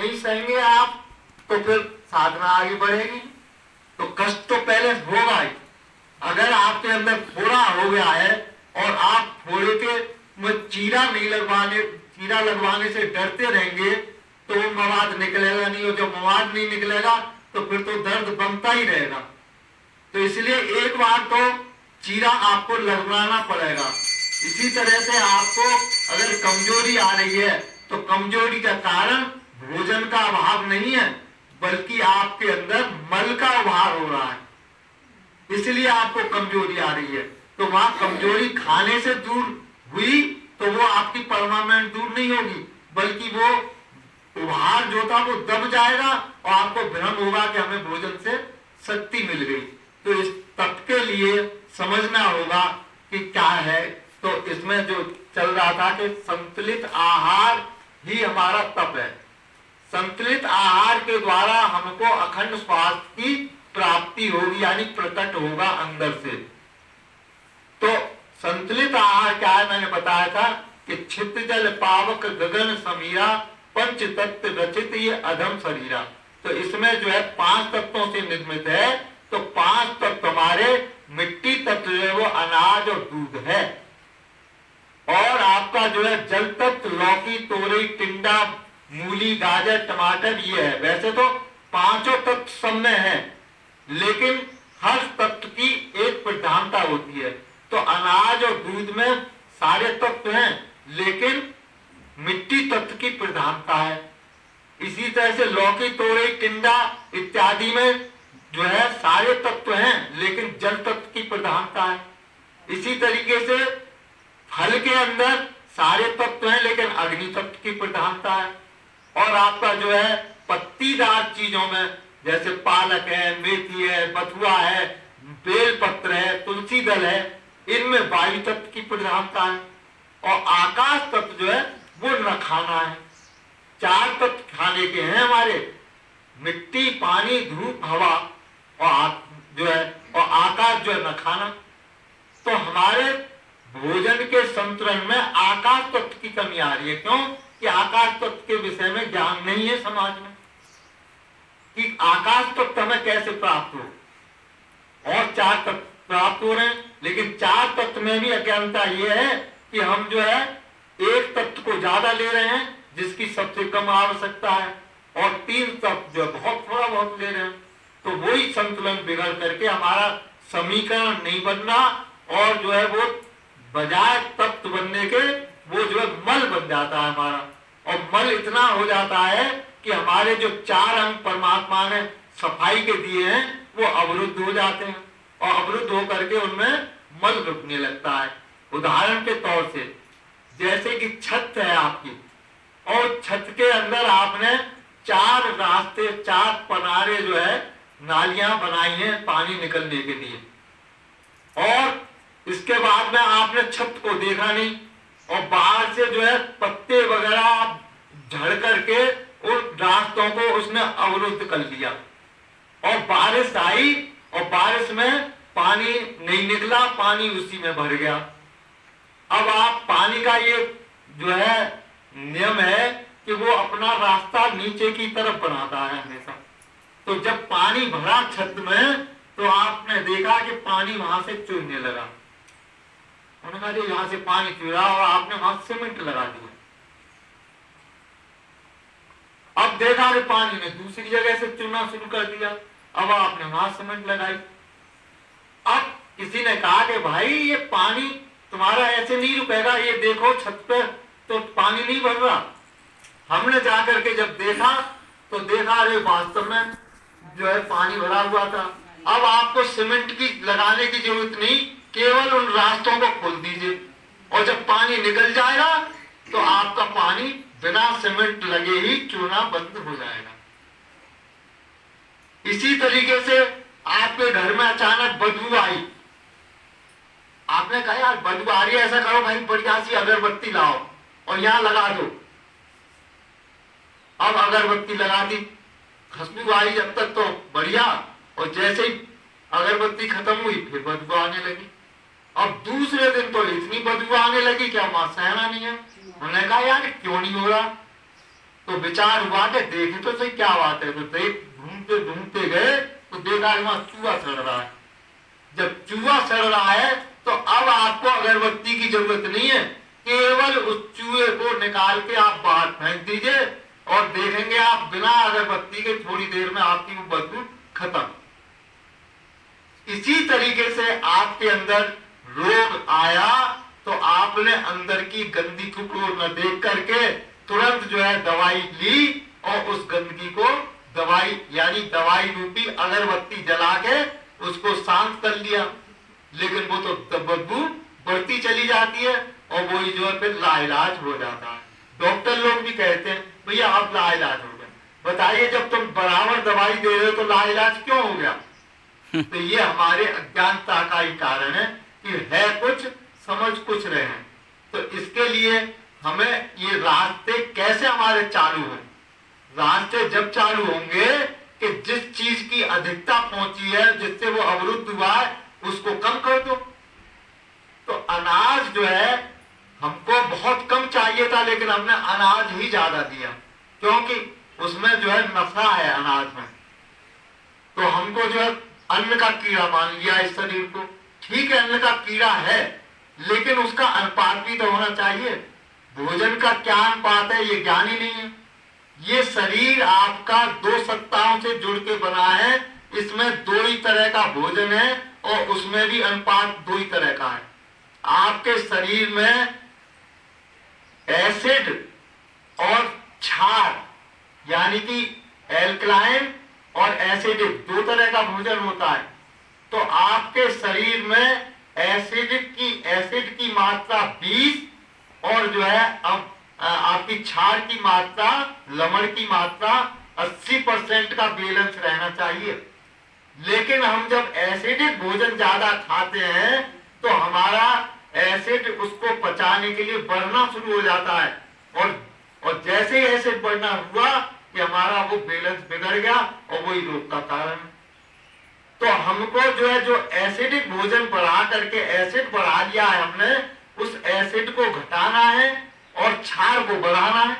नहीं सहेंगे आप तो फिर साधना आगे बढ़ेगी। तो कष्ट तो पहले होगा ही। अगर आपके अंदर फोड़ा हो गया है और आप फोड़े के में चीरा लगवाने से डरते रहेंगे तो वो मवाद निकलेगा नहीं, और जब मवाद नहीं निकलेगा तो फिर तो दर्द बनता ही रहेगा। तो इसलिए एक बार तो चीरा आपको लगवाना पड़ेगा। इसी तरह से आपको अगर कमजोरी आ रही है तो कमजोरी का कारण भोजन का अभाव नहीं है, बल्कि आपके अंदर मल का अभाव हो रहा है, इसलिए आपको कमजोरी आ रही है। तो वहां कमजोरी खाने से दूर हुई तो वो आपकी परमानेंट दूर नहीं होगी, बल्कि वो उभार जो था वो दब जाएगा और आपको भ्रम होगा कि हमें भोजन से शक्ति मिल गई। तो इस तप के लिए समझना होगा कि क्या है। तो इसमें जो चल रहा था कि संतुलित आहार ही हमारा तप है। संतुलित आहार के द्वारा हमको अखंड स्वास्थ्य की प्राप्ति होगी, यानी प्रकट होगा अंदर से। तो संतुलित आहार क्या है, मैंने बताया था कि छित जल पावक गगन समीरा पंच तत्व रचित ये अधम शरीरा। तो इसमें जो है 5 तत्वों से निर्मित है। तो 5 तत्व हमारे मिट्टी तत्व जो है वो अनाज और दूध है, और आपका जो है जल तत्व लौकी तोरई टिंडा मूली गाजर टमाटर ये है। वैसे तो 5 तत्व सब में है, लेकिन हर तत्व की एक प्रधानता होती है। तो अनाज और दूध में सारे तत्व हैं, लेकिन मिट्टी तत्व की प्रधानता है। इसी तरह से लौकी तोरई टिंडा इत्यादि में जो है सारे तत्व हैं, लेकिन जल तत्व की प्रधानता है। इसी तरीके से फल के अंदर सारे तत्व हैं, लेकिन अग्नि तत्व की प्रधानता है। और आपका जो है पत्तीदार चीजों में जैसे पालक है, मेथी है, बथुआ है, बेल पत्र है, तुलसी दल है, इनमें वायु तत्व की प्रधानता है। और आकाश तत्व जो है वो न खाना है। 4 तत्व खाने के हैं हमारे, मिट्टी पानी धूप हवा और जो है और आकाश जो है न खाना। तो हमारे भोजन के संतुलन में आकाश तत्व की कमी आ रही है। क्यों? कि आकाश तत्व के विषय में ज्ञान नहीं है समाज में कि आकाश तत्व हमें कैसे प्राप्त हो। और 4 तत्व प्राप्त हो रहे हैं, लेकिन 4 तत्व में भी अज्ञानता ये है कि हम जो है एक तत्व को ज्यादा ले रहे हैं जिसकी सबसे कम आवश्यकता है, और 3 तत्व जो बहुत थोड़ा बहुत ले रहे हैं। तो वही संतुलन बिगड़ करके हमारा समीकरण नहीं बनना, और जो है वो बजाय तत्व बनने के वो जो है मल बन जाता है हमारा। और मल इतना हो जाता है कि हमारे जो 4 अंग परमात्मा ने सफाई के दिए हैं वो अवरुद्ध हो जाते हैं, और अवरुद्ध होकर के उनमें मल रुकने लगता है। उदाहरण के तौर से जैसे कि छत है आपकी, और छत के अंदर आपने 4 रास्ते 4 पनारे जो है नालियां बनाई हैं पानी निकलने के लिए, और इसके बाद में आपने छत को देखा नहीं, और बाहर से जो है पत्ते वगैरह झड़ करके उन रास्तों को उसने अवरुद्ध कर लिया, और बारिश आई और बारिश में पानी नहीं निकला, पानी उसी में भर गया। अब आप पानी का ये जो है नियम है कि वो अपना रास्ता नीचे की तरफ बनाता है हमेशा। तो जब पानी भरा छत में तो आपने देखा कि पानी वहां से चुरने लगा। उन्होंने कहा यहां से पानी चुरा, और आपने वहां सीमेंट लगा दिया। अब देखा कि पानी ने दूसरी जगह से चुरना शुरू कर दिया, अब आपने वहां सीमेंट लगाई। अब किसी ने कहा कि भाई ये पानी तुम्हारा ऐसे नहीं रुकेगा, ये देखो छत पे तो पानी नहीं भर रहा। हमने जाकर के जब देखा तो देखा अरे वास्तव में जो है पानी भरा हुआ था। अब आपको सीमेंट की लगाने की जरूरत नहीं, केवल उन रास्तों को खोल दीजिए, और जब पानी निकल जाएगा तो आपका पानी बिना सीमेंट लगे ही चूना बंद हो जाएगा। इसी तरीके से आपके घर में अचानक बदबू आई, आपने कहा यार बदबू आ रही है, ऐसा करो भाई बढ़िया सी अगरबत्ती लाओ और यहां लगा दो। अब अगरबत्ती लगा दी, खुशबू आई जब तक तो बढ़िया, और जैसे ही अगरबत्ती खत्म हुई फिर बदबू आने लगी। अब दूसरे दिन तो इतनी बदबू आने लगी क्या वहां सहना नहीं है। उन्होंने कहा यार क्यों नहीं हो रहा, तो विचार हुआ कि देखे तो सही क्या बात है। तो देख घूमते घूमते गए तो देखा कि वहां चूहा सड़ रहा है। जब चूहा सड़ रहा है तो अब आपको अगरबत्ती की जरूरत नहीं है, केवल उस चूहे को निकाल के आप बाहर फेंक दीजिए और देखेंगे आप बिना अगरबत्ती के थोड़ी देर में आपकी वो बदबू खत्म। इसी तरीके से आपके अंदर रोग आया तो आपने अंदर की गंदगी को न देख करके तुरंत जो है दवाई ली और उस गंदगी को दवाई यानी दवाई रूपी अगरबत्ती जला के उसको शांत कर लिया। लेकिन वो तो बदबू बढ़ती चली जाती है और वही जो है फिर लाइलाज हो जाता है। डॉक्टर लोग भी कहते हैं भैया आप लाइलाज हो गए। बताइए जब तुम बराबर दवाई दे रहे हो तो लाइलाज क्यों हो गया? तो ये हमारे अज्ञानता का ही कारण है कि है कुछ समझ कुछ रहे हैं। तो इसके लिए हमें ये रास्ते कैसे हमारे चालू हैं? रास्ते जब चालू होंगे कि जिस चीज की अधिकता पहुंची है, जिससे वो अवरुद्ध हुआ है, उसको कम कर दो। तो अनाज जो है हमको बहुत कम चाहिए था लेकिन हमने अनाज ही ज्यादा दिया क्योंकि उसमें जो है नफा है अनाज में। तो हमको जो है अन्न का कीड़ा मान लिया इस शरीर को। ठीक है अन्न का कीड़ा है लेकिन उसका अनुपात भी तो होना चाहिए। भोजन का क्या अनुपात है ये ज्ञान ही नहीं है। ये शरीर आपका दो सत्ताओं से जुड़ के बना है, इसमें दो ही तरह का भोजन है और उसमें भी अनुपात दो ही तरह का है। आपके शरीर में एसिड और क्षार यानी कि एल्कलाइन और एसिडिक दो तरह का भोजन होता है। तो आपके शरीर में एसिड की मात्रा 20 और जो है अब आपकी क्षार की मात्रा लवण की मात्रा 80% का बैलेंस रहना चाहिए। लेकिन हम जब एसिडिक भोजन ज्यादा खाते हैं तो हमारा एसिड उसको पचाने के लिए बढ़ना शुरू हो जाता है और जैसे ही एसिड बढ़ना हुआ कि हमारा वो बैलेंस बिगड़ गया और वही रोग का कारण है। तो हमको जो है जो एसिडिक भोजन बढ़ा करके एसिड बढ़ा लिया है हमने, उस एसिड को घटाना है और क्षार को बढ़ाना है।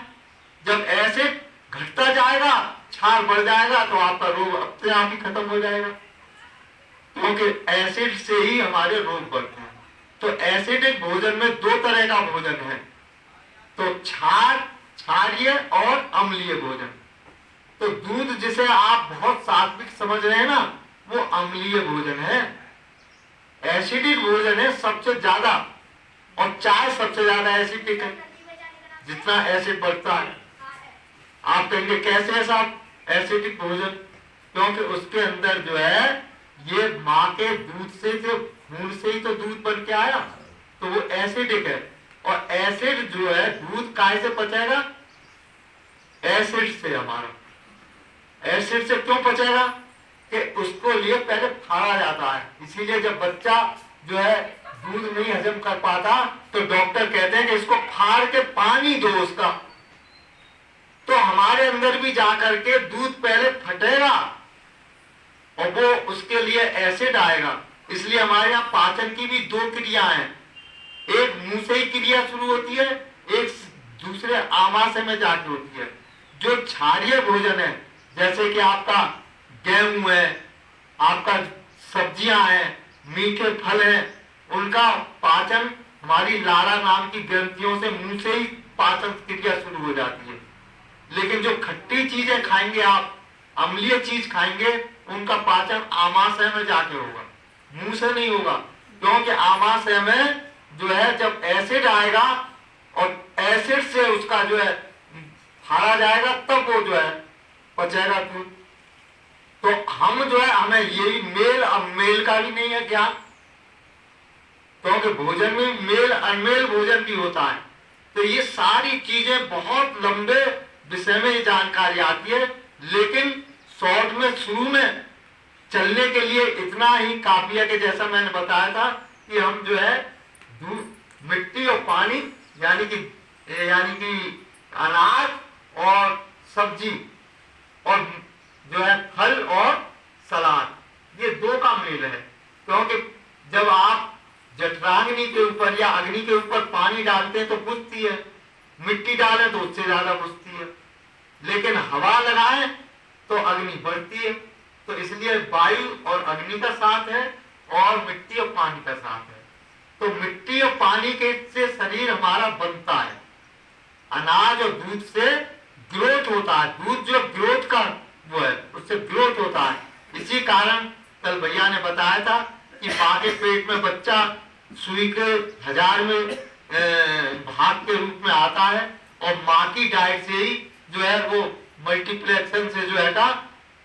जब एसिड घटता जाएगा क्षार बढ़ जाएगा तो आपका रोग अपने आप ही खत्म हो जाएगा क्योंकि एसिड से ही हमारे रोग बढ़ते हैं। तो एसिडिक भोजन में दो तरह का भोजन है, तो क्षारीय और अम्लीय भोजन। तो दूध जिसे आप बहुत सात्विक समझ रहे हैं ना, वो अम्लीय भोजन है। एसिडिक भोजन है सबसे ज्यादा और चाय सबसे ज्यादा एसिडिक है। जितना एसिड बढ़ता है आप कहेंगे कैसे है साहब एसिडिक भोजन? क्योंकि उसके अंदर जो है ये माँ के दूध से जो खून से ही तो दूध बन के आया, तो वो एसिडिक है। और एसिड जो है दूध काय से पचेगा? एसिड से। हमारा एसिड से क्यों पचेगा कि उसको लिए पहले फाड़ा जाता है। इसीलिए जब बच्चा जो है दूध नहीं हजम कर पाता तो डॉक्टर कहते हैं कि इसको फाड़ के पानी दो उसका। तो हमारे अंदर भी जाकर के दूध पहले फटेगा और वो उसके लिए एसिड आएगा। इसलिए हमारे यहाँ पाचन की भी दो क्रिया हैं। एक मुंह से ही क्रिया शुरू होती है, एक दूसरे आमाशय में जाके होती है। जो क्षारीय भोजन है जैसे कि आपका गेहूं है, आपका सब्जियां हैं, मीठे फल हैं, उनका पाचन हमारी लारा नाम की ग्रंथियों से मुंह से ही पाचन क्रिया शुरू हो जाती है। लेकिन जो खट्टी चीजें खाएंगे आप, अम्लीय चीज खाएंगे, उनका पाचन आमाशय में जाके होगा, मुंह से नहीं होगा। क्योंकि आमाशय में जो है जब एसिड आएगा और एसिड से उसका जो है फाड़ा जाएगा तब वो जो है पचेगा दूध। तो हम जो है हमें यही मेल अमेल का भी नहीं है ज्ञान, क्योंकि भोजन में मेल अनमेल भोजन भी होता है। तो ये सारी चीजें बहुत लंबे विषय में जानकारी आती है, लेकिन शॉर्ट में शुरू में चलने के लिए इतना ही काफी है कि जैसा मैंने बताया था कि हम जो है मिट्टी और पानी यानी कि अनाज और सब्जी और जो है फल और सलाद, ये दो का मेल है। क्योंकि जब आप जठराग्नि के ऊपर या अग्नि के ऊपर पानी डालते हैं तो बुझती है, मिट्टी डालें तो उससे ज्यादा बुझती है। लेकिन हवा लगाए तो अग्नि बढ़ती है। तो इसलिए वायु और अग्नि का साथ है और मिट्टी और पानी का साथ है। तो मिट्टी और पानी के से शरीर हमारा बनता है। अनाज और दूध से ग्रोथ होता है। दूध जो ग्रोथ का वो है, उससे ग्रोथ होता है। इसी कारण कल भैया ने बताया था कि माँ के पेट में बच्चा सुई के 1000 में भाग के रूप में आता है और माँ की डाइट से ही जो है वो मल्टीप्लेक्शन से जो है का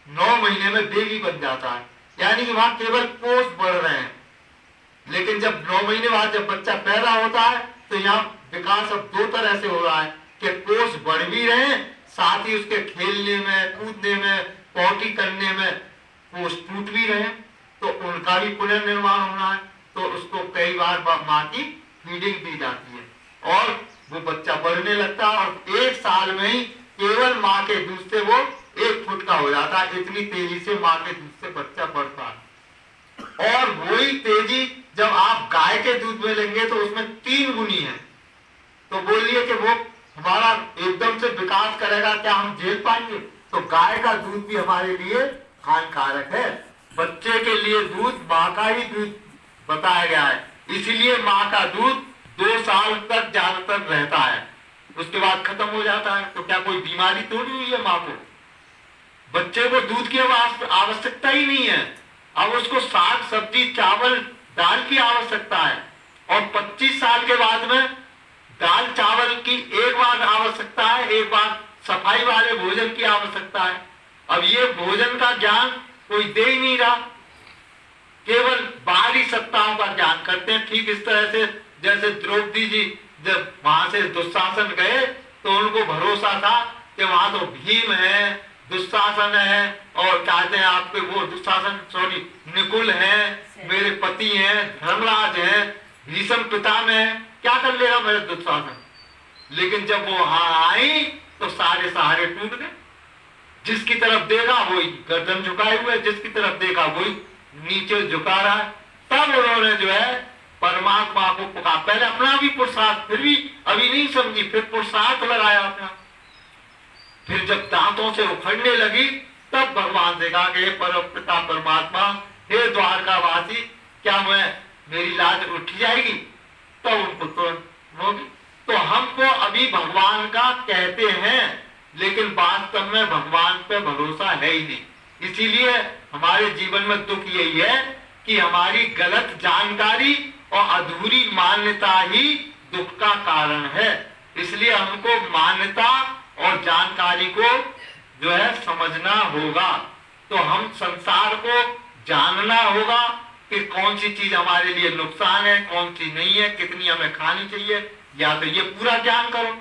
9 महीने में बेबी बन जाता है। यानी कि वहां केवल कोष बढ़ रहे हैं। लेकिन जब 9 महीने बाद जब बच्चा पैदा होता है तो यहाँ विकास अब 2 तरह से हो रहा है कि कोष बढ़ भी रहे हैं, साथ ही उसके खेलने में, कूदने में, पॉटी करने में कोष टूट भी रहे हैं। तो उनका भी पुनर्निर्माण होना है। तो उसको कई बार माँ की फीडिंग दी जाती है और वो बच्चा बढ़ने लगता है और 1 साल में ही केवल माँ के दूध से वो 1 फुट का हो जाता है। इतनी तेजी से माँ के दूध से बच्चा बढ़ता है। और वही तेजी जब आप गाय के दूध में लेंगे तो उसमें 3 गुनी है। तो बोलिए कि वो हमारा एकदम से विकास करेगा, क्या हम झेल पाएंगे? तो गाय का दूध भी हमारे लिए हानिकारक है। बच्चे के लिए दूध माँ का ही दूध बताया गया है। इसीलिए माँ का दूध 2 साल तक ज्यादातर रहता है, उसके बाद खत्म हो जाता है। तो क्या कोई बीमारी तो नहीं हुई है माँ को? बच्चे को दूध की आवश्यकता ही नहीं है। अब उसको साग सब्जी चावल दाल की आवश्यकता है और 25 साल के बाद में दाल चावल की एक बार आवश्यकता है, एक बार सफाई वाले भोजन की आवश्यकता है। अब ये भोजन का ज्ञान कोई दे ही नहीं रहा, केवल बाहरी सत्ताओं का ज्ञान करते हैं। ठीक इस तरह से जैसे द्रौपदी जी जब वहां से दुशासन गए तो उनको भरोसा था कि वहां तो भीम है, दुशासन है और कहते हैं आपके वो दुशासन सॉरी निकुल है, मेरे पति हैं, धर्मराज हैं, भीष्म पितामह है, क्या कर लेगा मेरे दुशासन? लेकिन जब वो वहां आई तो सारे सहारे टूट गए। जिसकी तरफ देखा वही गर्दन झुकाए हुए, जिसकी तरफ देखा वही नीचे झुका रहा है। तब उन्होंने जो है परमात्मा को पुकारा। पहले अपना भी पुरुषार्थ, फिर भी अभी नहीं समझी, फिर पुरुषार्थ लगाया अपना। फिर जब दांतों से उखड़ने लगी तब भगवान से कहा कि हे परमपिता परमात्मा, हे द्वारकावासी, क्या मेरी लाज उठ जाएगी? तो उनको तुरंत होगी। तो हमको अभी भगवान का कहते हैं लेकिन वास्तव में भगवान पे भरोसा है ही नहीं। इसीलिए हमारे जीवन में दुख यही है कि हमारी गलत जानकारी और अधूरी मान्यता ही दुख का कारण है। इसलिए हमको मान्यता और जानकारी को जो है समझना होगा। तो हम संसार को जानना होगा कि कौन सी चीज हमारे लिए नुकसान है, कौन सी नहीं है, कितनी हमें खानी चाहिए। या तो ये पूरा ज्ञान करो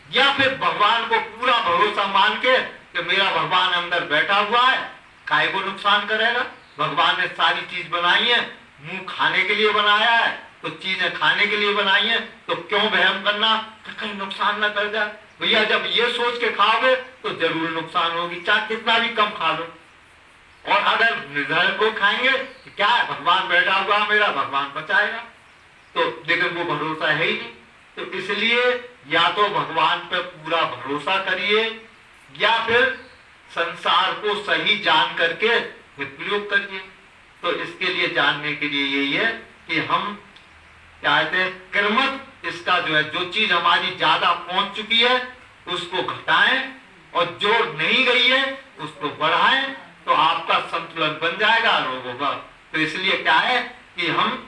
या फिर भगवान को पूरा भरोसा मान के कि मेरा भगवान अंदर बैठा हुआ है, काय को नुकसान करेगा? भगवान ने सारी चीज बनाई है, मुंह खाने के लिए बनाया है, तो चीजें खाने के लिए बनाई है, तो क्यों वहम करना कि कहीं नुकसान न कर जाए? भैया जब ये सोच के खाओगे तो जरूर नुकसान होगी, चाहे कितना भी कम खा लो। और अगर निर्धन को खाएंगे तो क्या है, भगवान बैठा हुआ मेरा, भगवान बचाएगा। तो लेकिन वो भरोसा है ही नहीं। तो इसलिए या तो भगवान पर पूरा भरोसा करिए या फिर संसार को सही जान करके प्रयोग करिए। तो इसके लिए जानने के लिए यही है कि हम क्या कहते हैं, क्रमत इसका जो है, जो चीज हमारी ज्यादा पहुंच चुकी है उसको घटाएं और जो नहीं गई है उसको बढ़ाएं, तो आपका संतुलन बन जाएगा, रोग होगा। तो इसलिए क्या है कि हम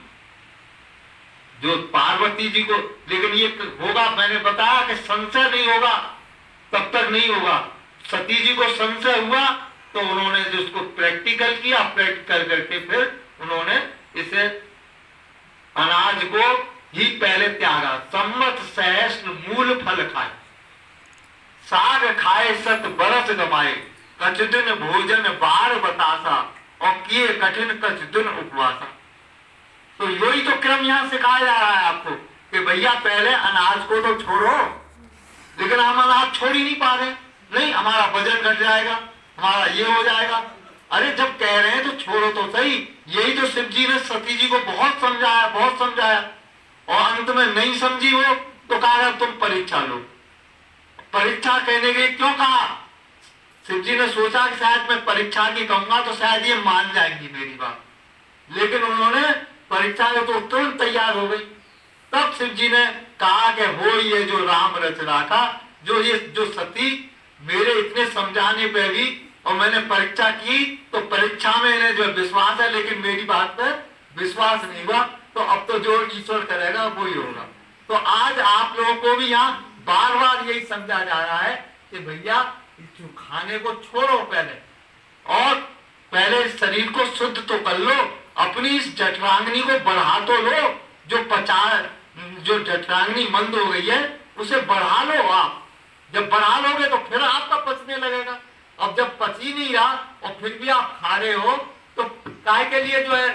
जो पार्वती जी को, लेकिन ये होगा, मैंने बताया कि संशय नहीं होगा तब तक नहीं होगा। सती जी को संशय हुआ तो उन्होंने जो उसको प्रैक्टिकल किया, प्रैक्टिकल करके फिर उन्होंने इसे अनाज को ही पहले त्यागा। सम्मत सहस्त्र मूल फल खाए, साग खाए सत बरस गमाए, कछ दिन भोजन बार बतासा और किए कठिन कछ दिन उपवासा। तो यही तो क्रम यहाँ सिखाया जा रहा है आपको कि भैया पहले अनाज को तो छोड़ो, लेकिन हम अनाज छोड़ ही नहीं पा रहे। नहीं, हमारा वजन घट जाएगा, हमारा ये हो जाएगा। अरे जब कह रहे हैं तो छोड़ो तो सही। यही तो शिव जी ने सती जी को बहुत समझाया, बहुत समझाया, और अंत में नहीं समझी वो तो कहा तुम परीक्षा लो। परीक्षा कहने के क्यों कहा जी ने सोचा कि शायद मैं परीक्षा की कहूंगा तो शायद ये मान जाएंगी मेरी बात, लेकिन उन्होंने परीक्षा में तो तुरंत तैयार हो गई। तब शिव जी ने कहा कि हो ये जो राम रच राखा, जो सती मेरे इतने समझाने पे भी, और मैंने परीक्षा की तो परीक्षा में इन्हें जो विश्वास है लेकिन मेरी बात पर विश्वास नहीं हुआ, तो अब तो जो ईश्वर करेगा वो ही होगा। तो आज आप लोगों को भी यहाँ बार बार यही समझा जा रहा है कि भैया इस खाने को छोड़ो पहले, और पहले शरीर को शुद्ध तो कर लो, अपनी इस जठरांगनी को बढ़ा तो लो, जो जठरांगनी मंद हो गई है उसे बढ़ा लो। आप जब बढ़ा लोगे तो फिर आपका पचने लगेगा। अब जब पच ही नहीं रहा और फिर भी आप खा रहे हो तो काय के लिए जो है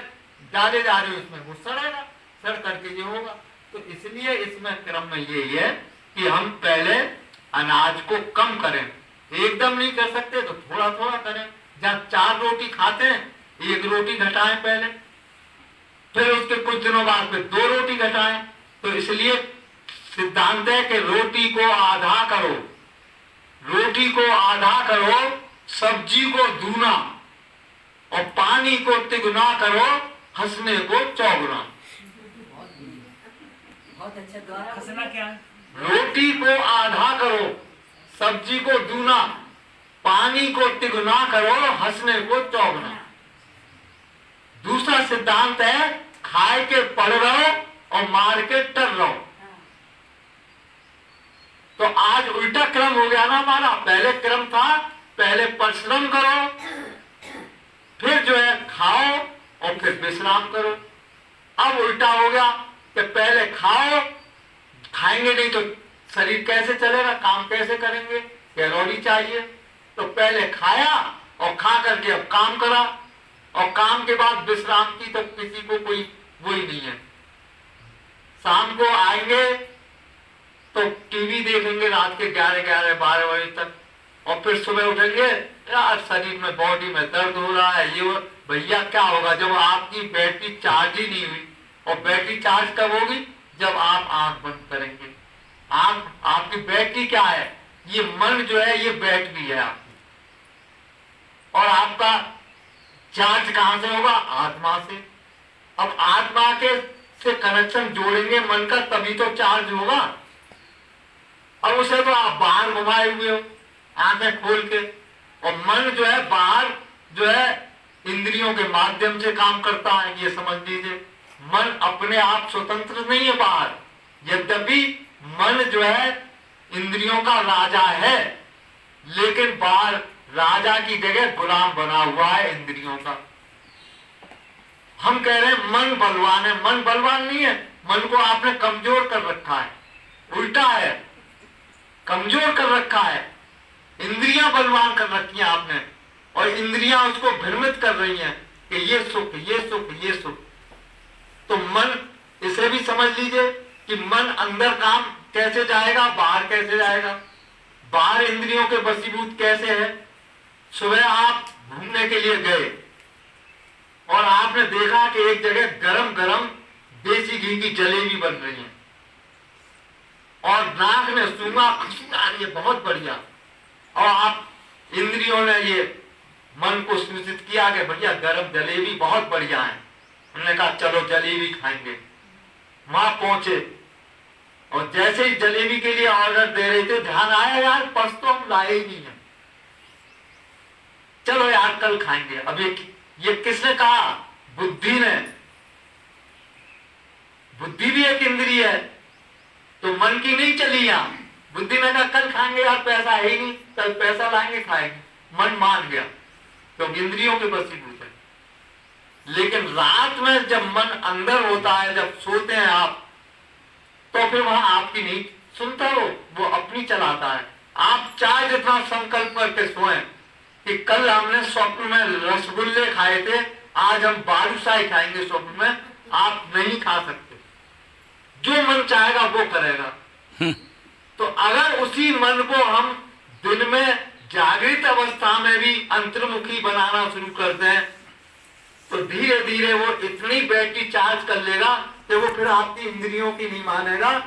डाले जा रहे हो इसमें, वो सड़ेगा, सड़ करके ये होगा। तो इसलिए इसमें क्रम में यही है कि हम पहले अनाज को कम करें, एकदम नहीं कर सकते तो थोड़ा थोड़ा करें। जब 4 रोटी खाते हैं 1 रोटी घटाएं पहले, फिर उसके कुछ दिनों बाद फिर 2 रोटी घटाएं। तो इसलिए सिद्धांत है कि रोटी को आधा करो, रोटी को आधा करो, सब्जी को दूना, और पानी को तिगुना करो, हंसने को चौगुना। बहुत अच्छा द्वारा। हंसना क्या? रोटी को आधा करो, सब्जी को दूना, पानी को तिगुना करो, हंसने को चौगुना। दूसरा सिद्धांत है खाए के पड़ रहो और मार के टर रहो। तो आज उल्टा क्रम हो गया ना हमारा। पहले क्रम था पहले परिश्रम करो, फिर जो है खाओ और फिर विश्राम करो। अब उल्टा हो गया कि पहले खाओ, खाएंगे नहीं तो शरीर कैसे चलेगा, काम कैसे करेंगे, कैलोरी चाहिए। तो पहले खाया और खा करके अब काम करा, और काम के बाद विश्राम की तो किसी को कोई वही नहीं है। शाम को आएंगे तो टीवी देखेंगे रात के 11-12 बजे तक, और फिर सुबह उठेंगे यार शरीर में बॉडी में दर्द हो रहा है, ये भैया क्या होगा जब आपकी बैटरी चार्ज ही नहीं हुई। और बैटरी चार्ज कब होगी? जब आप आंख बंद करेंगे। आपकी बैटरी क्या है? ये मन जो है ये बैटरी है आपकी, और आपका चार्ज कहां से होगा? आत्मा से। अब आत्मा के से कनेक्शन जोड़ेंगे मन का, तभी तो चार्ज होगा। और उसे तो आप बाहर घुमाए हुए हो आंखें खोल के, और मन जो है बाहर जो है इंद्रियों के माध्यम से काम करता है, ये समझ लीजिए। मन अपने आप स्वतंत्र नहीं है बाहर, यद्यपि मन जो है इंद्रियों का राजा है, लेकिन बाहर राजा की जगह गुलाम बना हुआ है इंद्रियों का। हम कह रहे हैं मन बलवान है, मन बलवान नहीं है। मन को आपने कमजोर कर रखा है, उल्टा है, कमजोर कर रखा है। इंद्रियां बलवान कर रखी हैं आपने, और इंद्रियां उसको भ्रमित कर रही हैं कि ये सुख, ये सुख, ये सुख। तो मन, इसे भी समझ लीजिए कि मन अंदर काम कैसे जाएगा, बाहर कैसे जाएगा, बाहर इंद्रियों के वशीभूत कैसे है। सुबह आप घूमने के लिए गए और आपने देखा कि एक जगह गरम गरम देसी घी की जलेबी बन रही है, और नाक ने सूंघा, खुशबू आ रही है बहुत बढ़िया, और आप इंद्रियों ने ये मन को सूचित किया कि भैया गरम जलेबी बहुत बढ़िया है। उन्होंने कहा चलो जलेबी खाएंगे। वहां पहुंचे और जैसे ही जलेबी के लिए ऑर्डर दे रहे थे ध्यान आया यार पर्स तो हम लाए ही नहीं है, चलो यार कल खाएंगे। अब ये किसने कहा? बुद्धि ने। बुद्धि भी एक इंद्रिय है, तो मन की नहीं चली यहां। बुद्धि ने कहा कल खाएंगे यार, पैसा है ही नहीं, कल पैसा लाएंगे खाएंगे। मन मान गया क्योंकि इंद्रियों के वशीभूत है। लेकिन रात में जब मन अंदर होता है, जब सोते हैं आप, तो फिर वहां आपकी नहीं सुनता, वो अपनी चलाता है। आप चाहे जितना संकल्प करके सोएं कि कल हमने स्वप्न में रसगुल्ले खाए थे, आज हम बालूशाही खाएंगे स्वप्न में, आप नहीं खा सकते। जो मन चाहेगा वो करेगा। तो अगर उसी मन को हम दिन में जागृत अवस्था में भी अंतर्मुखी बनाना शुरू कर दें, तो धीरे धीरे वो इतनी बैटरी चार्ज कर लेगा कि वो फिर आपकी इंद्रियों की नहीं मानेगा,